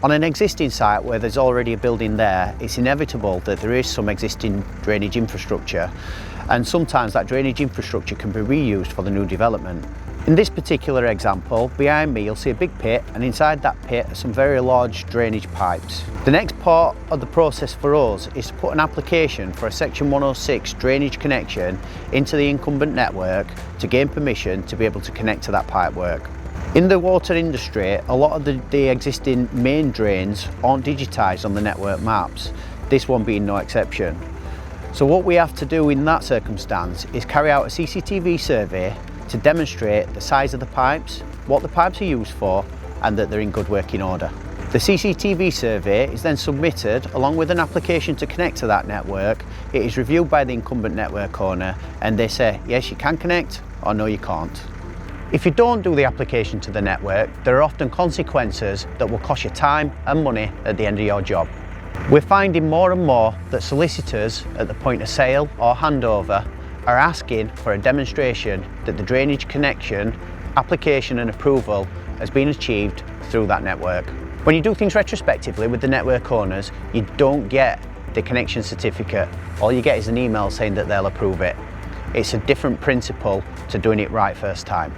On an existing site where there's already a building there, it's inevitable that there is some existing drainage infrastructure, and sometimes that drainage infrastructure can be reused for the new development. In this particular example, behind me you'll see a big pit, and inside that pit are some very large drainage pipes. The next part of the process for us is to put an application for a Section 106 drainage connection into the incumbent network to gain permission to be able to connect to that pipework. In the water industry, a lot of the existing main drains aren't digitised on the network maps, this one being no exception. So what we have to do in that circumstance is carry out a CCTV survey to demonstrate the size of the pipes, what the pipes are used for, and that they're in good working order. The CCTV survey is then submitted along with an application to connect to that network. It is reviewed by the incumbent network owner and they say, yes, you can connect, or no, you can't. If you don't do the application to the network, there are often consequences that will cost you time and money at the end of your job. We're finding more and more that solicitors at the point of sale or handover are asking for a demonstration that the drainage connection, application and approval has been achieved through that network. When you do things retrospectively with the network owners, you don't get the connection certificate. All you get is an email saying that they'll approve it. It's a different principle to doing it right first time.